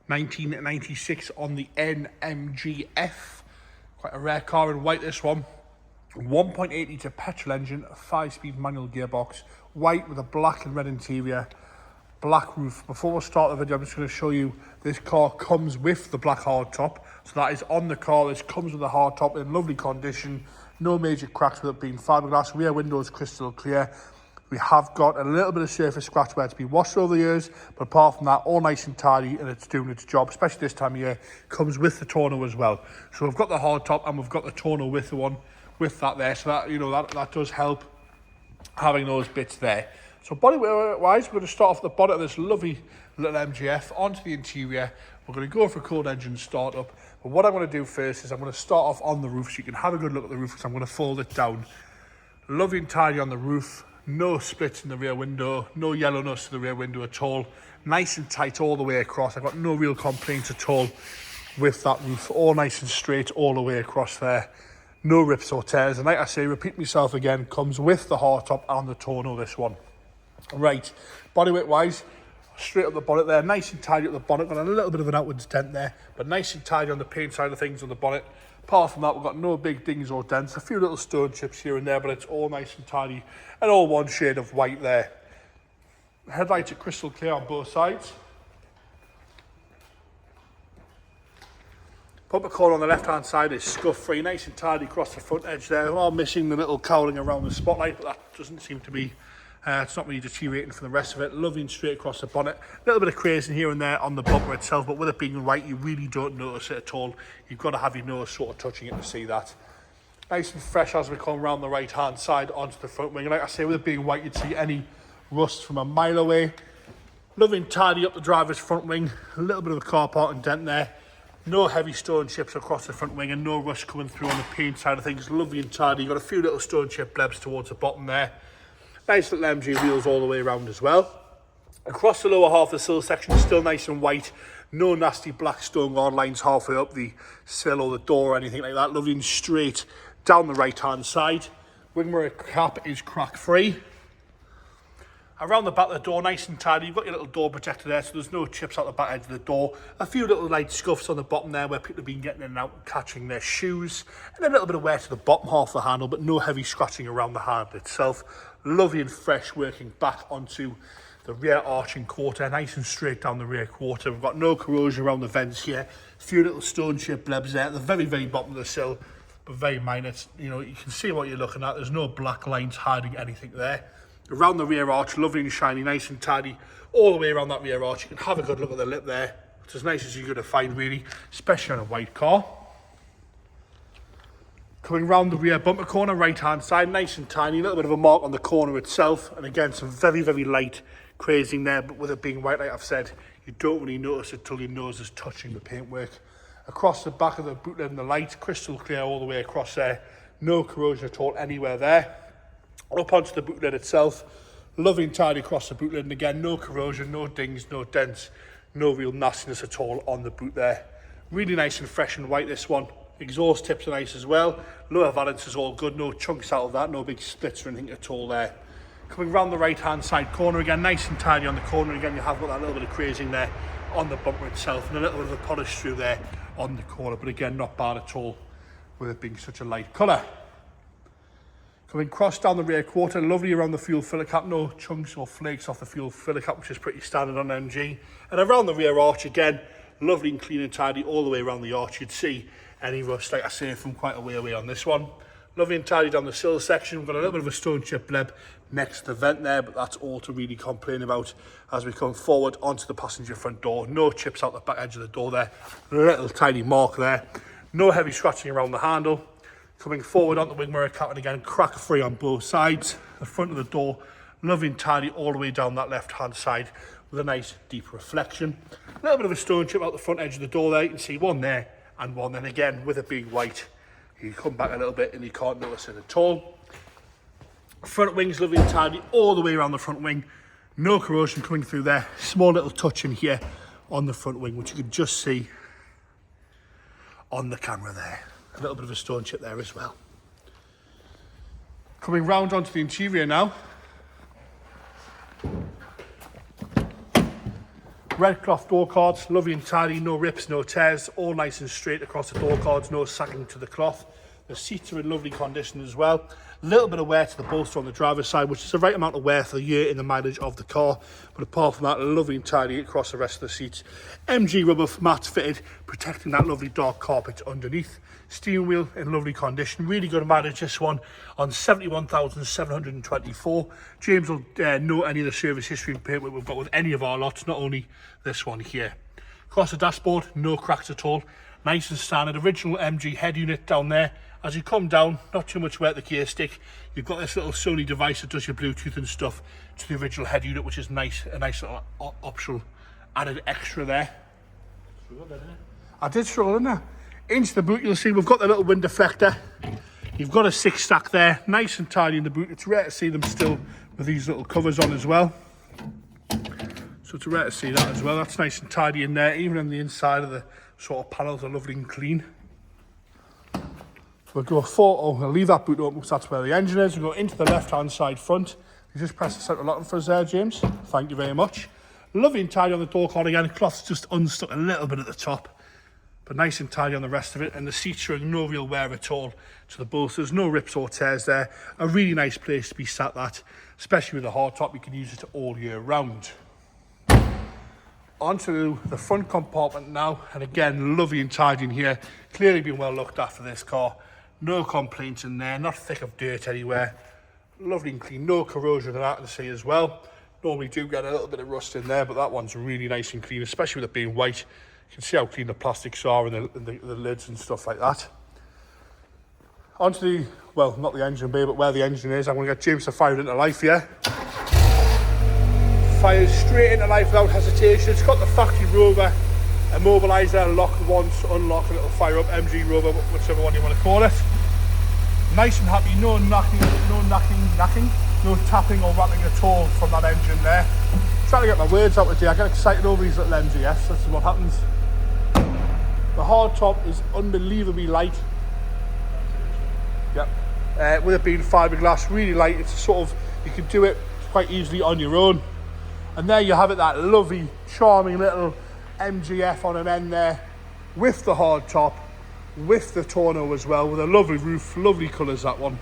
1996 on the NMGF. Quite a rare car in white, this one. 1.8 litre petrol engine, a 5-speed manual gearbox, white with a black and red interior, black roof. Before we start the video, I'm just going to show you this car comes with the black hardtop. So that is on the car. This comes with the hardtop in lovely condition. No major cracks with it being fiberglass. Rear windows crystal clear. We have got a little bit of surface scratch where it's been washed over the years, but apart from that, all nice and tidy, and it's doing its job, especially this time of year. Comes with the tonneau as well. So we've got the hardtop and we've got the tonneau with the one, with that there. So that, you know, that does help having those bits there. So body-wise, we're going to start off the bonnet of this lovely little MGF onto the interior. We're going to go for a cold engine startup. But what I'm going to do first is I'm going to start off on the roof so you can have a good look at the roof, because I'm going to fold it down. Lovely and tidy on the roof. No splits in the rear window. No yellowness to the rear window at all. Nice and tight all the way across. I've got no real complaints at all with that roof. All nice and straight all the way across there. No rips or tears. And like I say, repeat myself again, comes with the hardtop and the tonneau, this one. Right, bodyweight wise, straight up the bonnet there, nice and tidy up the bonnet. Got a little bit of an outwards dent there, but nice and tidy on the paint side of things on the bonnet. Apart from that, we've got no big dings or dents, a few little stone chips here and there, but it's all nice and tidy and all one shade of white there. Headlights are crystal clear on both sides. Bumper corner on the left hand side is scuff free, nice and tidy across the front edge there. We are missing the little cowling around the spotlight, but that doesn't seem to be it's not really deteriorating for the rest of it. Lovely and straight across the bonnet. A little bit of crazing here and there on the bumper itself, but with it being white, you really don't notice it at all. You've got to have your nose sort of touching it to see that. Nice and fresh as we come around the right hand side onto the front wing. And like I say, with it being white, you'd see any rust from a mile away. Lovely and tidy up the driver's front wing. A little bit of a car parking dent there. No heavy stone chips across the front wing and no rust coming through on the paint side of things. Lovely and tidy. You've got a few little stone chip blebs towards the bottom there. Nice little MG wheels all the way around as well. Across the lower half of the sill section, still nice and white. No nasty black stone guard lines halfway up the sill or the door or anything like that. Lovely and straight down the right hand side. Wing mirror cap is crack free. Around the back of the door, nice and tidy. You've got your little door protector there, so there's no chips out the back edge of the door. A few little light scuffs on the bottom there where people have been getting in and out and catching their shoes. And a little bit of wear to the bottom half of the handle, but no heavy scratching around the handle itself. Lovely and fresh working back onto the rear arching quarter, nice and straight down the rear quarter. We've got no corrosion around the vents here. A few little stone shaped blebs there at the very, very bottom of the sill, but very minor. You know, you can see what you're looking at. There's no black lines hiding anything there. Around the rear arch, lovely and shiny, nice and tidy, all the way around that rear arch. You can have a good look at the lip there. It's as nice as you're going to find, really, especially on a white car. Coming round the rear bumper corner, right hand side, nice and tiny, a little bit of a mark on the corner itself. And again, some very, very light crazing there, but with it being white, like I've said, you don't really notice it till your nose is touching the paintwork. Across the back of the boot lid and the light, crystal clear all the way across there. No corrosion at all anywhere there. Up onto the boot lid itself, lovely and tidy across the boot lid, and again, no corrosion, no dings, no dents, no real nastiness at all on the boot there. Really nice and fresh and white, this one. Exhaust tips are nice as well. Lower valance is all good, no chunks out of that, no big splits or anything at all there. Coming round the right hand side corner again, nice and tidy on the corner. Again, you have got that little bit of crazing there on the bumper itself and a little bit of a polish through there on the corner, but again, not bad at all with it being such a light colour. Coming across down the rear quarter, lovely around the fuel filler cap, no chunks or flakes off the fuel filler cap, which is pretty standard on MG. And around the rear arch again, lovely and clean and tidy all the way around the arch. You'd see any rust, like I say, from quite a way away on this one. Lovely and tidy down the sill section. We've got a little bit of a stone chip bleb next to the vent there, but that's all to really complain about as we come forward onto the passenger front door. No chips out the back edge of the door there. A little tiny mark there. No heavy scratching around the handle. Coming forward on the wing mirror cap, and again, crack free on both sides. The front of the door, lovely and tidy all the way down that left hand side with a nice deep reflection. A little bit of a stone chip out the front edge of the door there. You can see one there and one. Then again, with it being white, you come back a little bit and you can't notice it at all. Front wing's lovely and tidy all the way around the front wing. No corrosion coming through there. Small little touch in here on the front wing, which you can just see on the camera there. A little bit of a stone chip there as well. Coming round onto the interior now. Red cloth door cards, lovely and tidy, no rips, no tears, all nice and straight across the door cards, no sagging to the cloth. The seats are in lovely condition as well. A little bit of wear to the bolster on the driver's side, which is the right amount of wear for the year in the mileage of the car. But apart from that, lovely and tidy across the rest of the seats. MG rubber mats fitted, protecting that lovely dark carpet underneath. Steering wheel in lovely condition. Really good mileage, this one, on 71,724. James will know any of the service history and paperwork we've got with any of our lots, not only this one here. Across the dashboard, no cracks at all. Nice and standard, original MG head unit down there. As you come down, not too much wear at the gear stick. You've got this little Sony device that does your Bluetooth and stuff to the original head unit, which is nice, a nice little optional added extra there. I did struggle, didn't I? Into the boot, you'll see we've got the little wind deflector. You've got a 6-stack there, nice and tidy in the boot. It's rare to see them still with these little covers on as well. So it's rare to see that as well. That's nice and tidy in there. Even on the inside of the sort of panels are lovely and clean. We'll go I'll leave that boot open because that's where the engine is. We'll go into the left-hand side front. You just press the centre lock for us there, James. Thank you very much. Lovely and tidy on the door card again. The cloth's just unstuck a little bit at the top, but nice and tidy on the rest of it. And the seats showing no real wear at all to the bolsters. No rips or tears there. A really nice place to be sat at, especially with a hard top. You can use it all year round. Onto the front compartment now, and again, lovely and tidy in here. Clearly been well looked after this car. No complaints in there, not thick of dirt anywhere. Lovely and clean, no corrosion that I can see as well. Normally do get a little bit of rust in there, but that one's really nice and clean, especially with it being white. You can see how clean the plastics are and the lids and stuff like that. Onto the, well, not the engine bay, but where the engine is. I'm going to get James to fire it into life here. Fires straight into life without hesitation. It's got the factory Rover immobiliser, lock once, unlock, and it'll fire up. MG Rover, whichever one you want to call it. Nice and happy, no knocking, no tapping or rattling at all from that engine there. I'm trying to get my words out today. I get excited over these little MGS, this is what happens. The hard top is unbelievably light. Yep. With it being fiberglass, really light. It's sort of, you can do it quite easily on your own. And there you have it, that lovely, charming little MGF on an end there, with the hard top, with the tonneau as well, with a lovely roof, lovely colours that one.